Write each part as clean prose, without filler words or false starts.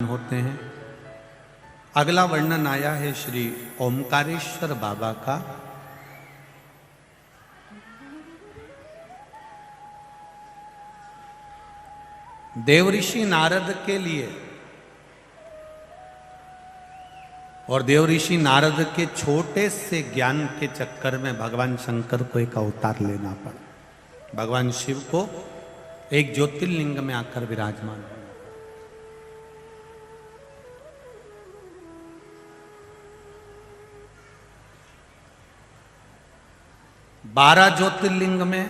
होते हैं। अगला वर्णन आया है श्री ओमकारेश्वर बाबा का। देवऋषि नारद के लिए और देवऋषि नारद के छोटे से ज्ञान के चक्कर में भगवान शंकर को एक अवतार लेना पड़ा। भगवान शिव को एक ज्योतिर्लिंग में आकर विराजमान हुआ। 12 ज्योतिर्लिंग में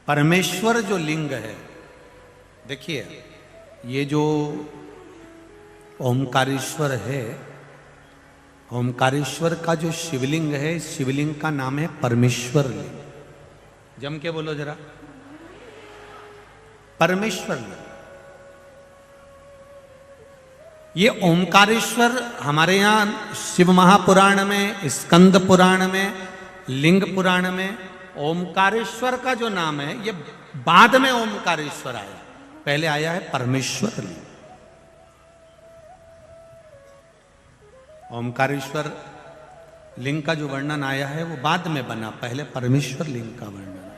परमेश्वर जो लिंग है, देखिए ये जो ओमकारेश्वर है, ओमकारेश्वर का जो शिवलिंग है, शिवलिंग का नाम है परमेश्वर लिंग। जम के बोलो जरा, परमेश्वर लिंग। ये ओमकारेश्वर हमारे यहाँ शिव महापुराण में, स्कंद पुराण में, लिंग पुराण में ओमकारेश्वर का जो नाम है ये बाद में ओमकारेश्वर आया, पहले आया है परमेश्वर लिंग। ओमकारेश्वर लिंग का जो वर्णन आया है वो बाद में बना, पहले परमेश्वर लिंग का वर्णन आया।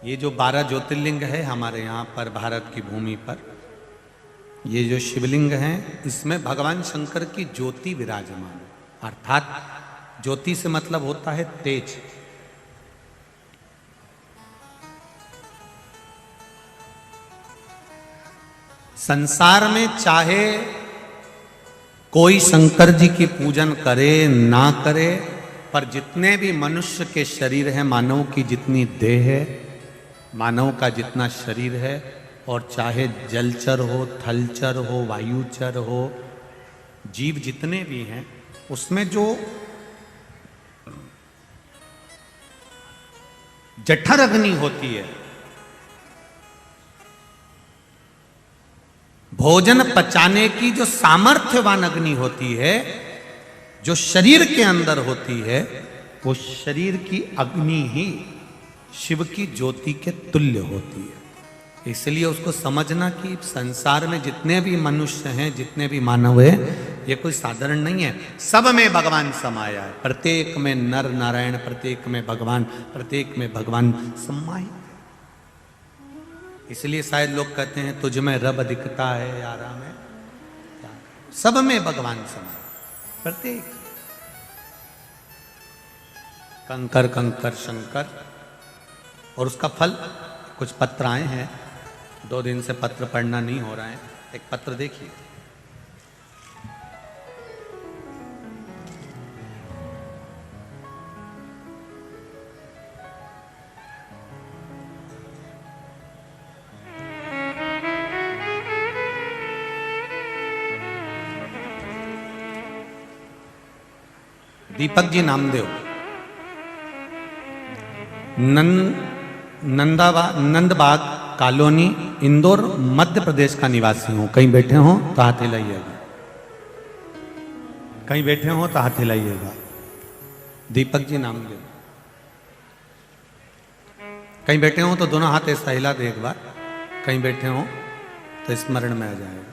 ये जो 12 ज्योतिर्लिंग है हमारे यहाँ पर भारत की भूमि पर, ये जो शिवलिंग हैं इसमें भगवान शंकर की ज्योति विराजमान है। अर्थात ज्योति से मतलब होता है तेज। संसार में चाहे कोई शंकर जी की पूजन करे ना करे, पर जितने भी मनुष्य के शरीर हैं, मानव की जितनी देह है, मानव का जितना शरीर है, और चाहे जलचर हो, थलचर हो, वायुचर हो, जीव जितने भी हैं, उसमें जो जठर अग्नि होती है, भोजन पचाने की जो सामर्थ्यवान अग्नि होती है, जो शरीर के अंदर होती है, वो शरीर की अग्नि ही शिव की ज्योति के तुल्य होती है। इसलिए उसको समझना कि संसार में जितने भी मनुष्य हैं, जितने भी मानव हैं, ये कोई साधारण नहीं है। सब में भगवान समाया है, प्रत्येक में नर नारायण, प्रत्येक में भगवान, प्रत्येक में भगवान समाये। इसलिए शायद लोग कहते हैं तुझ में रब दिखता है यारा में, सब में भगवान समाये, प्रत्येक। कंकर कंकर शंकर। और उसका फल, कुछ पत्र आए हैं, 2 दिन से पत्र पढ़ना नहीं हो रहा है। एक पत्र देखिए। दीपक जी नामदेव, नंदबाग कॉलोनी, इंदौर, मध्य प्रदेश का निवासी हूं। कहीं बैठे हो तो हाथ हिलाइएगा, कहीं बैठे हो तो हाथ हिलाइएगा। दीपक जी नामदेव, कहीं बैठे हो तो दोनों हाथ ऐसा हिला दे एक बार, कहीं बैठे हो तो स्मरण में आ जाएगा।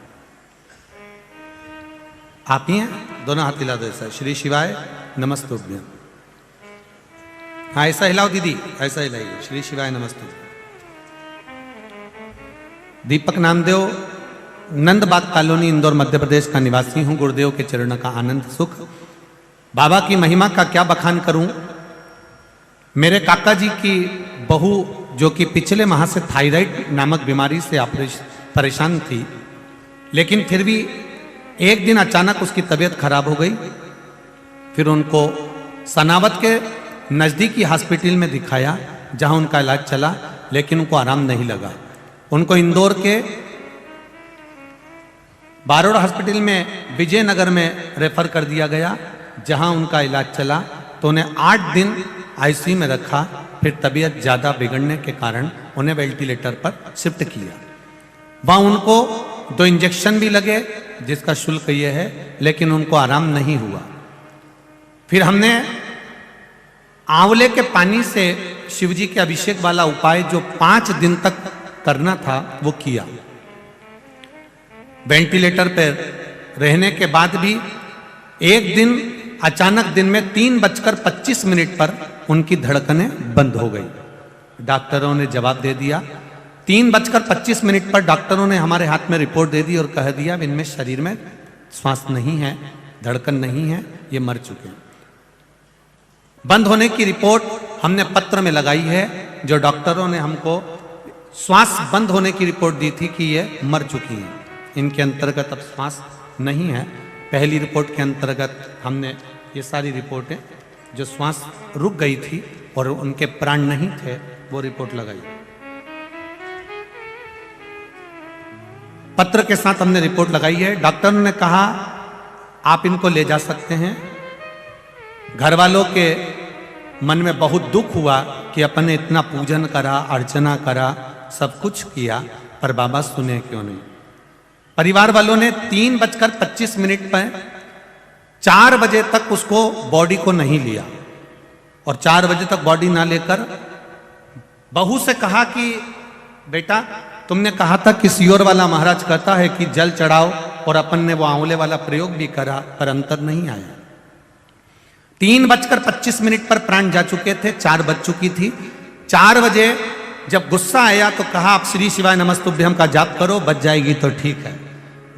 आप ही हैं, दोनों हाथ हिला दो ऐसा। श्री शिवाय नमस्तुभ्यं। हाँ ऐसा हिलाओ दीदी, ऐसा हिलाइए। श्री शिवाय नमस्तुभ्यं। दीपक नामदेव, नंदबाग कॉलोनी, इंदौर, मध्य प्रदेश का निवासी हूं। गुरुदेव के चरणों का आनंद सुख। बाबा की महिमा का क्या बखान करूं। मेरे काका जी की बहू, जो कि पिछले माह से थायराइड नामक बीमारी से परेशान थी, लेकिन फिर भी एक दिन अचानक उसकी तबीयत खराब हो गई। फिर उनको सनावत के नज़दीकी हॉस्पिटल में दिखाया, जहां उनका इलाज चला, लेकिन उनको आराम नहीं लगा। उनको इंदौर के बारोड़ हॉस्पिटल में, विजयनगर में रेफर कर दिया गया, जहां उनका इलाज चला। तो उन्हें 8 दिन आईसीयू में रखा। फिर तबीयत ज़्यादा बिगड़ने के कारण उन्हें वेंटिलेटर पर शिफ्ट किया। वहाँ उनको 2 इंजेक्शन भी लगे, जिसका शुल्क ये है, लेकिन उनको आराम नहीं हुआ। फिर हमने आंवले के पानी से शिवजी के अभिषेक वाला उपाय जो 5 दिन तक करना था वो किया। वेंटिलेटर पर रहने के बाद भी एक दिन अचानक दिन में 3:25 पर उनकी धड़कनें बंद हो गई। डॉक्टरों ने जवाब दे दिया। 3:25 पर डॉक्टरों ने हमारे हाथ में रिपोर्ट दे दी और कह दिया इनमें शरीर में श्वास नहीं है, धड़कन नहीं है, ये मर चुके हैं। बंद होने की रिपोर्ट हमने पत्र में लगाई है। जो डॉक्टरों ने हमको श्वास बंद होने की रिपोर्ट दी थी कि ये मर चुकी हैं, इनके अंतर्गत अब श्वास नहीं है। पहली रिपोर्ट के अंतर्गत हमने ये सारी रिपोर्टें जो श्वास रुक गई थी और उनके प्राण नहीं थे वो रिपोर्ट लगाई। पत्र के साथ हमने रिपोर्ट लगाई है। डॉक्टर ने कहा आप इनको ले जा सकते हैं। घर वालों के मन में बहुत दुख हुआ कि अपन ने इतना पूजन करा, अर्चना करा, सब कुछ किया, पर बाबा सुने क्यों नहीं। परिवार वालों ने 3:25 पर 4 बजे तक उसको बॉडी को नहीं लिया और 4 बजे तक बॉडी ना लेकर बहू से कहा कि बेटा तुमने कहा था कि सियोर वाला महाराज कहता है कि जल चढ़ाओ, और अपन ने वो आंवले वाला प्रयोग भी करा पर अंतर नहीं आया। 3:25 पर प्राण जा चुके थे, 4 बज चुकी थी। 4 बजे जब गुस्सा आया तो कहा आप श्री शिवाय नमस्तुभ्यम का जाप करो, बच जाएगी तो ठीक है।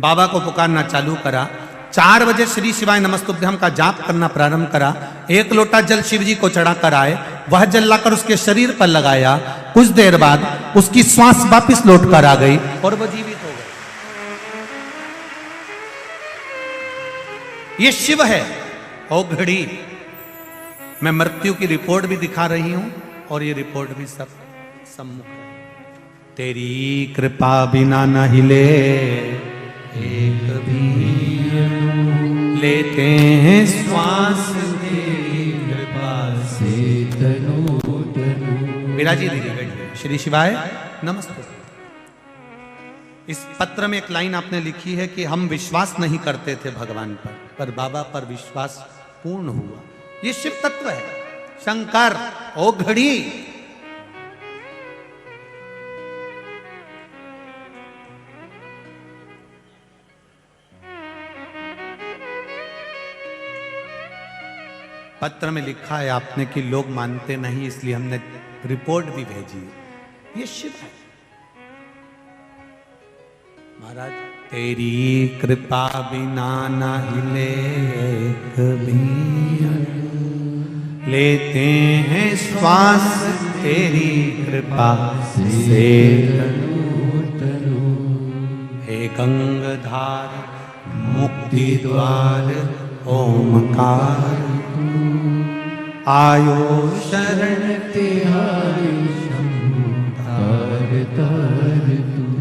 बाबा को पुकारना चालू करा। 4 बजे श्री शिवाय नमस्तुभ्यम का जाप करना प्रारंभ करा। 1 लोटा जल शिव जी को चढ़ाकर आए, वह जल लाकर उसके शरीर पर लगाया। कुछ देर बाद उसकी श्वास वापिस लौट कर आ गई और वह जीवित हो गए। ये शिव है। ओ घड़ी, मैं मृत्यु की रिपोर्ट भी दिखा रही हूं और ये रिपोर्ट भी सब सम्मुख है। तेरी कृपा बिना न हिले एक भी लेते हैं श्वास, तेरी कृपा से तनु तनु। विराजी दीदी बैठिए। श्री शिवाय नमस्ते। इस पत्र में एक लाइन आपने लिखी है कि हम विश्वास नहीं करते थे भगवान पर बाबा पर विश्वास पूर्ण हुआ। ये शिव तत्व है। शंकर ओ घड़ी, पत्र में लिखा है आपने कि लोग मानते नहीं, इसलिए हमने रिपोर्ट भी भेजी। ये शिव है महाराज। तेरी कृपा बिना न हिले एक भी, लेते हैं श्वास तेरी कृपा से तनु तनु। हे गंगाधार मुक्ति द्वार ओमकार, आयो शरण तिहारी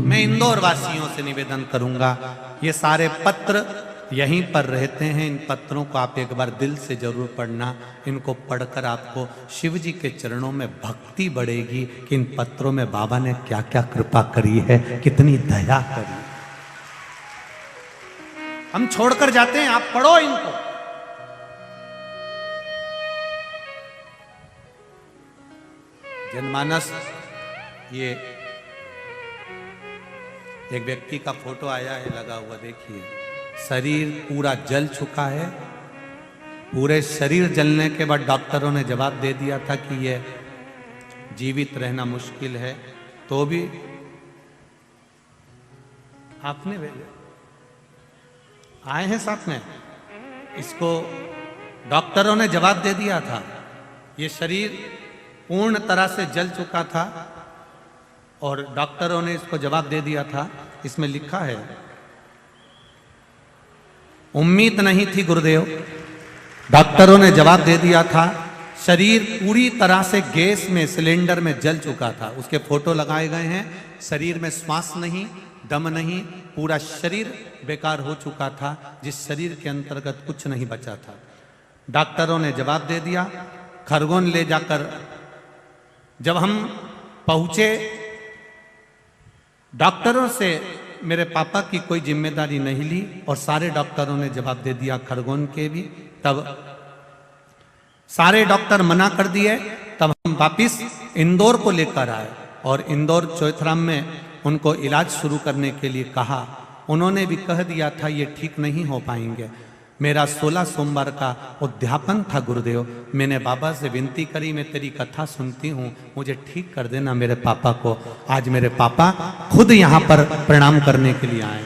मैं इंदौर वासियों से निवेदन करूंगा, ये सारे पत्र यहीं पर रहते हैं। इन पत्रों को आप एक बार दिल से जरूर पढ़ना। इनको पढ़कर आपको शिव जी के चरणों में भक्ति बढ़ेगी कि इन पत्रों में बाबा ने क्या क्या कृपा करी है, कितनी दया करी। हम छोड़कर जाते हैं, आप पढ़ो इनको। जनमानस, ये एक व्यक्ति का फोटो आया है लगा हुआ, देखिए। शरीर पूरा जल चुका है। पूरे शरीर जलने के बाद डॉक्टरों ने जवाब दे दिया था कि ये जीवित रहना मुश्किल है, तो भी आपने भेजे आए हैं साथ में। इसको डॉक्टरों ने जवाब दे दिया था। ये शरीर पूर्ण तरह से जल चुका था और डॉक्टरों ने इसको जवाब दे दिया था। इसमें लिखा है, उम्मीद नहीं थी गुरुदेव, डॉक्टरों ने जवाब दे दिया था। शरीर पूरी तरह से गैस में, सिलेंडर में जल चुका था। उसके फोटो लगाए गए हैं। शरीर में श्वास नहीं, दम नहीं, पूरा शरीर बेकार हो चुका था, जिस शरीर के अंतर्गत कुछ नहीं बचा था। डॉक्टरों ने जवाब दे दिया। खरगोन ले जाकर जब हम पहुंचे, डॉक्टरों से मेरे पापा की कोई जिम्मेदारी नहीं ली और सारे डॉक्टरों ने जवाब दे दिया, खरगोन के भी। तब सारे डॉक्टर मना कर दिए, तब हम वापिस इंदौर को लेकर आए और इंदौर चौथराम में उनको इलाज शुरू करने के लिए कहा। उन्होंने भी कह दिया था ये ठीक नहीं हो पाएंगे। मेरा 16 सोमवार का उद्यापन था गुरुदेव। मैंने बाबा से विनती करी, मैं तेरी कथा सुनती हूँ, मुझे ठीक कर देना मेरे पापा को। आज मेरे पापा खुद यहाँ पर प्रणाम करने के लिए आए।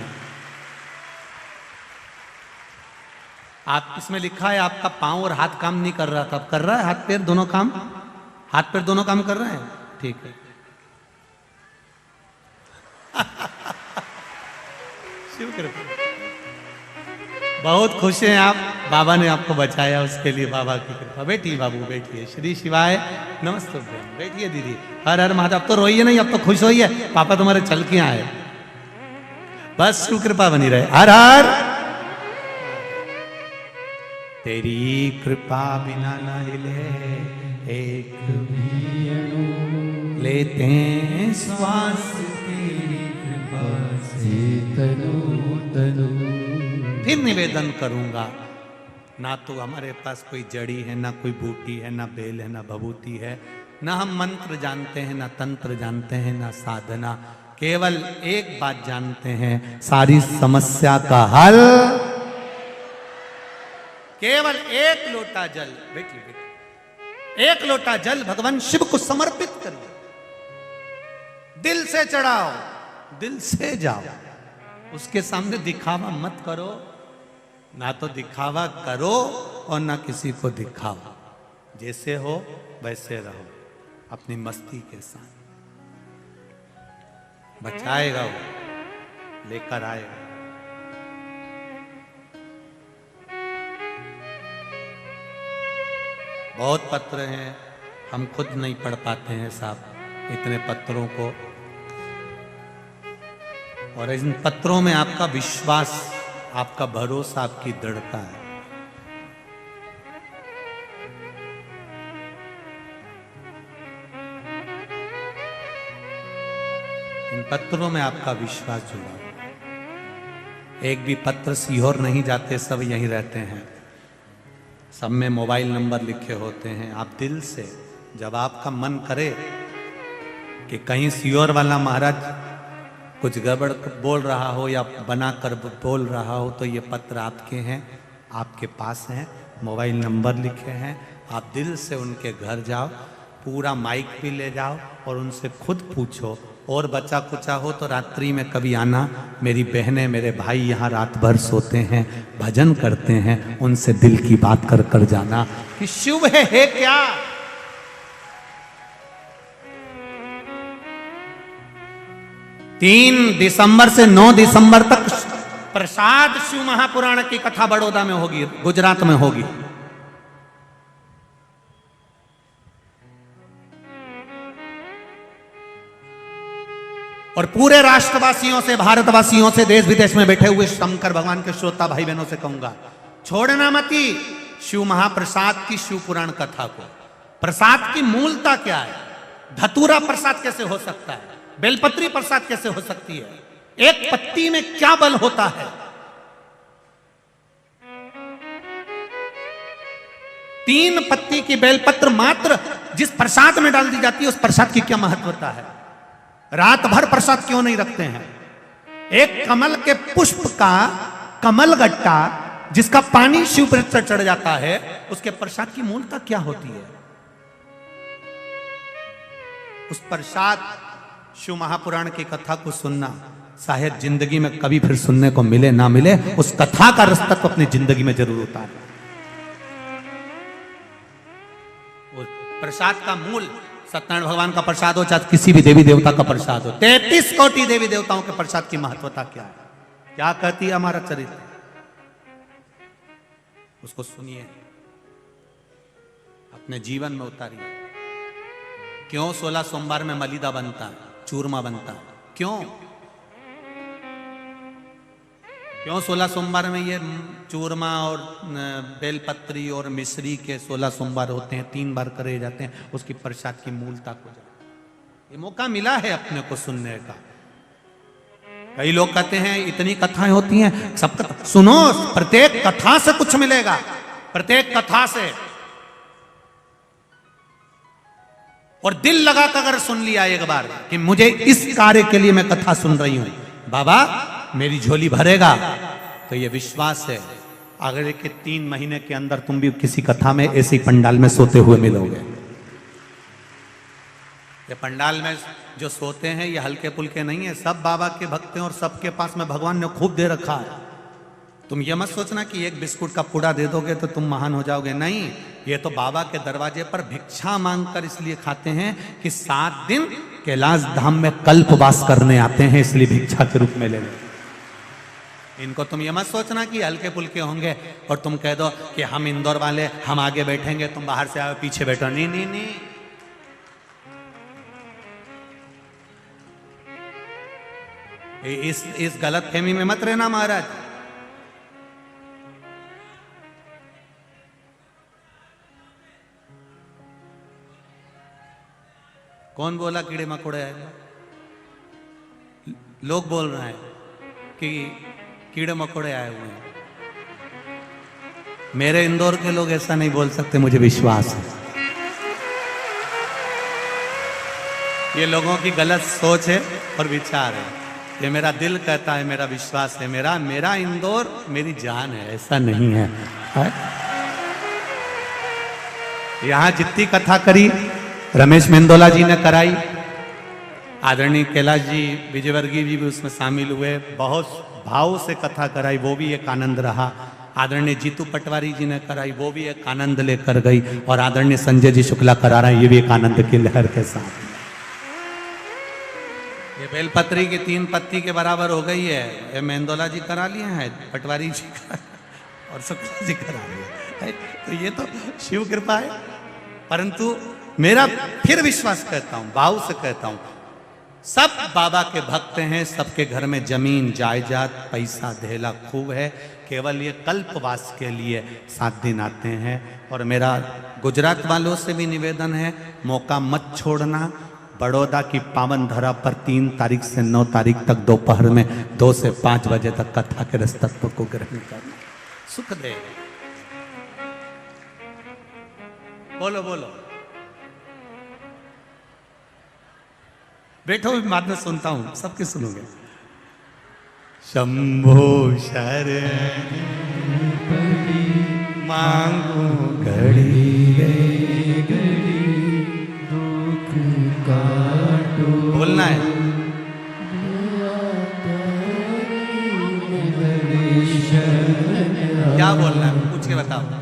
आप इसमें लिखा है आपका पांव और हाथ काम नहीं कर रहा था, अब कर रहा है हाथ पैर दोनों काम? हाथ पैर दोनों काम कर रहे हैं, ठीक है। शिव कृपा, बहुत खुश हैं आप, बाबा ने आपको बचाया, उसके लिए बाबा की कृपा। बैठिए बाबू, बैठिए। श्री शिवाय नमस्ते। बैठिए दीदी। हर हर महादेव। अब तो रोइए नहीं, अब तो खुश होइए, पापा तुम्हारे चल के आए। बस शिव कृपा बनी रहे। हर हर। तेरी कृपा बिना न हिले एक भी अणु, लेते हैं श्वास तेरी कृपा से तनु तनु। फिर निवेदन करूंगा, ना तो हमारे पास कोई जड़ी है, ना कोई बूटी है, ना बेल है, ना भभूति है, ना हम मंत्र जानते हैं, ना तंत्र जानते हैं, ना साधना। केवल एक बात जानते हैं, सारी समस्या का हल केवल एक लोटा जल। बैठिए बैठिए। एक लोटा जल भगवान शिव को समर्पित करिए, दिल से चढ़ाओ, दिल से जाओ। उसके सामने दिखावा मत करो, ना तो दिखावा करो और ना किसी को दिखाओ। जैसे हो वैसे रहो, अपनी मस्ती के साथ। बचाएगा वो, लेकर आएगा। बहुत पत्र हैं, हम खुद नहीं पढ़ पाते हैं साहब इतने पत्रों को। और इन पत्रों में आपका विश्वास, आपका भरोसा, आपकी दृढ़ता है। इन पत्रों में आपका विश्वास जुड़ा है। एक भी पत्र सीहोर नहीं जाते, सब यहीं रहते हैं। सब में मोबाइल नंबर लिखे होते हैं। आप दिल से, जब आपका मन करे कि कहीं सीहोर वाला महाराज कुछ गड़बड़ बोल रहा हो या बना कर बोल रहा हो, तो ये पत्र आपके हैं, आपके पास हैं, मोबाइल नंबर लिखे हैं। आप दिल से उनके घर जाओ, पूरा माइक भी ले जाओ और उनसे खुद पूछो। और बचा कुचा हो तो रात्रि में कभी आना, मेरी बहनें मेरे भाई यहाँ रात भर सोते हैं, भजन करते हैं, उनसे दिल की बात कर कर जाना कि शिव है क्या। तीन दिसंबर से 9 दिसंबर तक प्रसाद शिव महापुराण की कथा बड़ौदा में होगी, गुजरात में होगी। और पूरे राष्ट्रवासियों से, भारतवासियों से, देश विदेश में बैठे हुए शंकर भगवान के श्रोता भाई बहनों से कहूंगा, छोड़ना मती शिव महाप्रसाद की शिव पुराण कथा को। प्रसाद की मूलता क्या है? धतूरा प्रसाद कैसे हो सकता है? बेलपत्री प्रसाद कैसे हो सकती है? एक पत्ती में क्या बल होता है? तीन पत्ती की बेलपत्र मात्र जिस प्रसाद में डाल दी जाती है, उस प्रसाद की क्या महत्वता है? रात भर प्रसाद क्यों नहीं रखते हैं? एक कमल के पुष्प का कमल गट्टा जिसका पानी शिव पर चढ़ जाता है, उसके प्रसाद की मूलता क्या होती है? उस प्रसाद शिव महापुराण की कथा को सुनना शायद जिंदगी में कभी फिर सुनने को मिले ना मिले, उस कथा का रस तक अपनी जिंदगी में जरूर उतार। उस प्रसाद का मूल सत्यनारायण भगवान का प्रसाद हो, चाहे किसी भी देवी देवता का प्रसाद हो, 33 कोटि देवी देवताओं के प्रसाद की महत्वता क्या है, क्या कहती है हमारा चरित्र, उसको सुनिए, अपने जीवन में उतारिए। क्यों 16 सोमवार में मलीदा बनता है, चूरमा बनता है? क्यों 16 सोमवार में ये चूरमा और बेलपत्री और मिश्री के 16 सोमवार होते हैं, 3 बार करे जाते हैं, उसकी प्रसाद की मूलता को जाने। ये मौका मिला है अपने को सुनने का। कई लोग कहते हैं इतनी कथाएं होती हैं, सब कथा सुनो, प्रत्येक कथा से कुछ मिलेगा, प्रत्येक कथा से और दिल लगा कर अगर सुन लिया एक बार कि मुझे इस कार्य के लिए मैं कथा सुन रही हूं, बाबा मेरी झोली भरेगा, तो ये विश्वास है अगले के 3 महीने के अंदर तुम भी किसी कथा में ऐसे ही पंडाल में सोते हुए मिलोगे। ये पंडाल में जो सोते हैं ये हल्के पुल्के नहीं है, सब बाबा के भक्त हैं और सबके पास में भगवान ने खूब दे रखा है। तुम ये मत सोचना कि एक बिस्कुट का पूड़ा दे दोगे तो तुम महान हो जाओगे, नहीं। ये तो बाबा के दरवाजे पर भिक्षा मांगकर इसलिए खाते हैं कि 7 दिन कैलाश धाम में कल्पवास करने आते हैं, इसलिए भिक्षा के रूप में ले लें। इनको तुम ये मत सोचना कि हल्के पुल्के होंगे और तुम कह दो कि हम इंदौर वाले, हम आगे बैठेंगे, तुम बाहर से आओ पीछे बैठो। नहीं नहीं नहीं, इस गलत फहमी में मत रहना महाराज। कौन बोला कीड़े मकोड़े आएगा? लोग बोल रहे हैं कि कीड़े मकोड़े आए हुए हैं। मेरे इंदौर के लोग ऐसा नहीं बोल सकते, मुझे विश्वास है। ये लोगों की गलत सोच है और विचार है। ये मेरा दिल कहता है, मेरा विश्वास है, मेरा इंदौर मेरी जान है, ऐसा नहीं है। यहां जितनी कथा करी रमेश मेंदोला जी ने कराई, आदरणीय कैलाश जी विजयवर्गीय जी भी उसमें शामिल हुए, बहुत भाव से कथा कराई, वो भी एक आनंद रहा। आदरणीय जीतू पटवारी जी ने कराई, वो भी एक आनंद लेकर गई, और आदरणीय संजय जी शुक्ला करा रहे हैं, ये भी एक आनंद की लहर के साथ। ये बेलपत्री की 3 पत्ती के बराबर हो गई है। ये मेंदोला जी करा लिए हैं, पटवारी जी और शुक्ला जी करा लिए, तो ये तो शिव कृपा है। परंतु मेरा फिर विश्वास कहता हूं, भाव से कहता हूं, सब बाबा के भक्त हैं, सबके घर में जमीन जायदाद पैसा धेला खूब है, केवल ये कल्पवास के लिए 7 दिन आते हैं। और मेरा गुजरात वालों से भी निवेदन है, मौका मत छोड़ना। बड़ौदा की पावन धरा पर 3 तारीख से 9 तारीख तक दोपहर में 2 से 5 बजे तक कथा के रस तत्व को ग्रहण करना सुख दे। बोलो बोलो, बैठो, बाद में सुनता हूं, सबके सुनोगे। शंभो शरण मांगू घड़ी दुख काटो, बोलना है। क्या बोलना है पूछ के बताओ।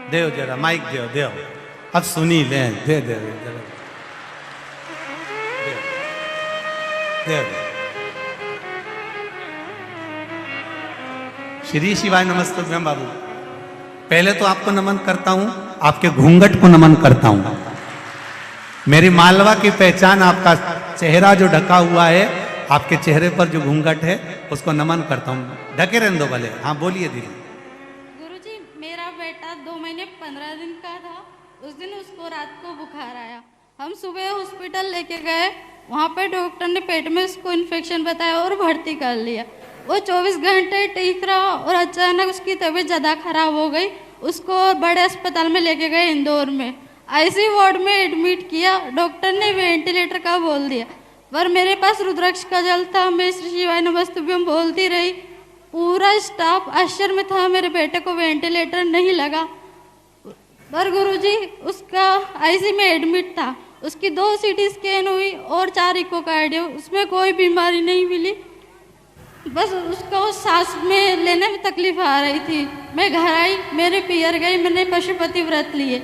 देव जरा माइक देव, अब सुनी ले, दे दे दे श्री शिवाय नमस्तुभ्यम। बाबू पहले तो आपको नमन करता हूं, आपके घूंघट को नमन करता हूं। मेरी मालवा की पहचान आपका चेहरा जो ढका हुआ है, आपके चेहरे पर जो घूंघट है उसको नमन करता हूं। ढके रहने दो भले। हाँ बोलिए दीदी। 2 महीने 15 दिन का था। उस दिन उसको रात को बुखार आया। हम सुबह हॉस्पिटल लेके गए, वहाँ पे डॉक्टर ने पेट में उसको इन्फेक्शन बताया और भर्ती कर लिया। वो 24 घंटे ठीक रहा और अचानक उसकी तबीयत ज़्यादा खराब हो गई। उसको बड़े अस्पताल में लेके गए इंदौर में, आईसीयू वार्ड में एडमिट किया। डॉक्टर ने वेंटिलेटर का बोल दिया, पर मेरे पास रुद्राक्ष का जल था। मैं श्री शिवाय नमस्तुभ्यम बोलती रही। पूरा स्टाफ आश्चर्य में था, मेरे बेटे को वेंटिलेटर नहीं लगा। पर गुरुजी उसका आईसीयू में एडमिट था। उसकी 2 सीटी स्कैन हुई और 4 इकोकार्डियो, उसमें कोई बीमारी नहीं मिली। बस उसको सांस में लेने में तकलीफ आ रही थी। मैं घर आई, मेरे पियर गई, मैंने पशुपति व्रत लिए।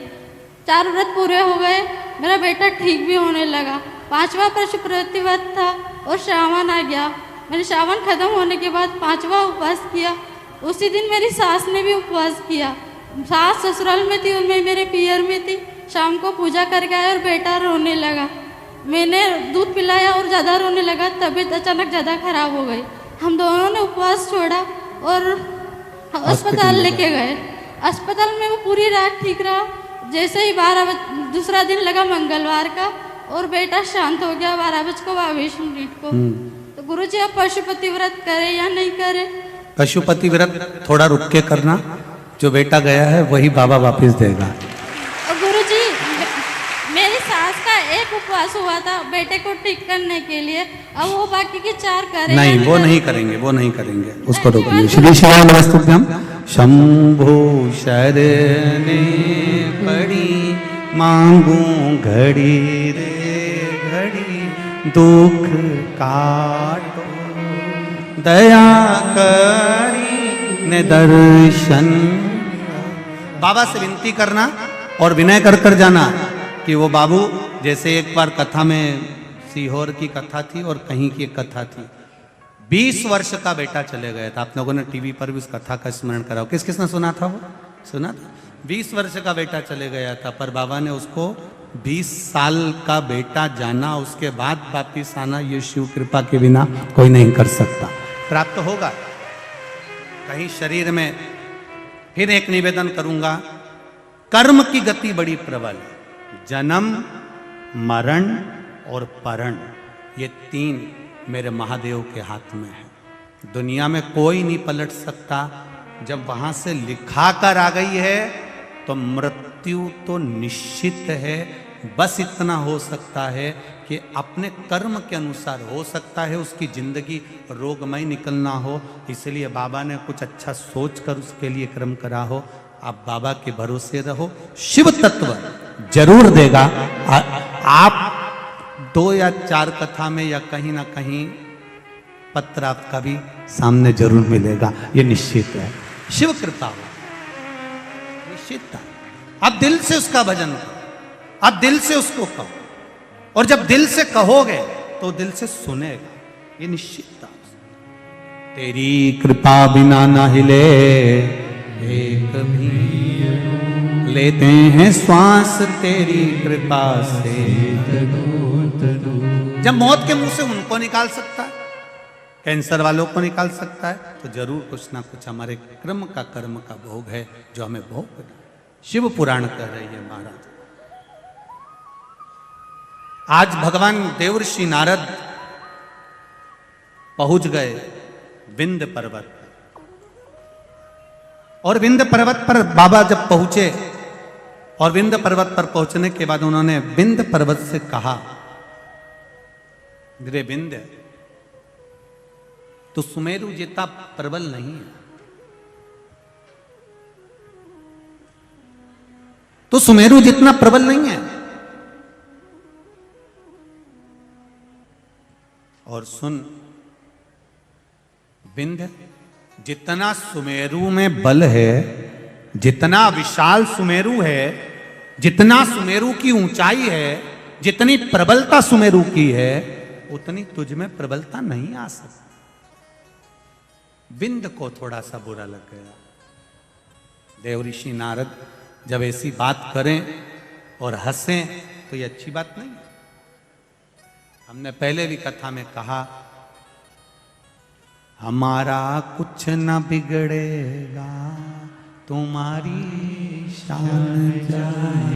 4 व्रत पूरे हो गए, मेरा बेटा ठीक भी होने लगा। 5वां पशुपति व्रत था और श्रावण आ गया। मैंने श्रावण खत्म होने के बाद 5वां उपवास किया। उसी दिन मेरी सास ने भी उपवास किया। सास ससुराल में थी और मैं मेरे पियर में थी। शाम को पूजा करके आए और बेटा रोने लगा। मैंने दूध पिलाया और ज़्यादा रोने लगा। तबीयत अचानक ज़्यादा खराब हो गई। हम दोनों ने उपवास छोड़ा और अस्पताल लेके गए। अस्पताल में वो पूरी रात ठीक रहा। जैसे ही 12 दूसरा दिन लगा मंगलवार का, और बेटा शांत हो गया 12:22 को। तो गुरुजी आप पशुपति व्रत करें या नहीं करें? पशुपति व्रत थोड़ा रुक के करना, जो बेटा गया है वही बाबा वापस देगा। और गुरुजी मेरी सास का एक उपवास हुआ था बेटे को ठीक करने के लिए, अब वो बाकी के 4 करें? नहीं, वो नहीं करेंगे, वो नहीं करेंगे, उसको रोकेंगे। श्री शिवाय नमस्तुभ्यम। शंभो शरणे पड़ी मांगू घड़ी रे घड़ी, दुख काटो दया करी ने दर्शन। बाबा से विनती करना और विनय कर कर जाना कि वो बाबू, जैसे एक बार कथा में सीहोर की कथा थी और कहीं की एक कथा थी, 20 वर्ष का बेटा चले गया था। आप लोगों ने टीवी पर भी उस कथा का स्मरण कराओ। किस किसने सुना था? वो सुना था। 20 वर्ष का बेटा चले गया था, पर बाबा ने उसको 20 साल का बेटा जाना, उसके बाद वापिस आना, ये शिव कृपा के बिना कोई नहीं कर सकता। प्राप्त होगा। कहीं शरीर में फिर एक निवेदन करूंगा, कर्म की गति बड़ी प्रबल है। जन्म, मरण और परण, ये 3 मेरे महादेव के हाथ में है। दुनिया में कोई नहीं पलट सकता। जब वहां से लिखा कर आ गई है तो मृत्यु तो निश्चित है। बस इतना हो सकता है कि अपने कर्म के अनुसार हो सकता है उसकी जिंदगी रोगमय निकलना हो, इसलिए बाबा ने कुछ अच्छा सोच कर उसके लिए कर्म करा हो। आप बाबा के भरोसे रहो, शिव तत्व जरूर देगा। आप 2 या 4 कथा में या कहीं ना कहीं पत्र आपका भी सामने जरूर मिलेगा, ये निश्चित है। शिव कृपा हो, निश्चित। आप दिल से उसका भजन करो, आप दिल से उसको कहो, और जब दिल से कहोगे तो दिल से सुनेगा, ये निश्चित। तेरी कृपा बिना ना हिले एक भी, लेते हैं श्वास तेरी कृपा से। जब मौत के मुंह से उनको निकाल सकता है, कैंसर वालों को निकाल सकता है, तो जरूर कुछ ना कुछ हमारे कर्म का भोग है जो हमें भोग करना। शिव पुराण कह रही है महाराज। आज भगवान देवर्षि नारद पहुंच गए विंध्य पर्वत पर, और विंध्य पर्वत पर बाबा जब पहुंचे, और विंध्य पर्वत पर पहुंचने के बाद उन्होंने विंध्य पर्वत से कहा, रे विंध्य, तो सुमेरु जितना प्रबल नहीं है, तो सुमेरु जितना प्रबल नहीं है। और सुन विंध्य, जितना सुमेरु में बल है, जितना विशाल सुमेरु है, जितना सुमेरु की ऊंचाई है, जितनी प्रबलता सुमेरु की है, उतनी तुझ में प्रबलता नहीं आ सकती। विंध्य को थोड़ा सा बुरा लग गया। देवऋषि नारद जब ऐसी बात करें और हंसें तो ये अच्छी बात नहीं है। हमने पहले भी कथा में कहा, हमारा कुछ न बिगड़ेगा, तुम्हारी शान जाए।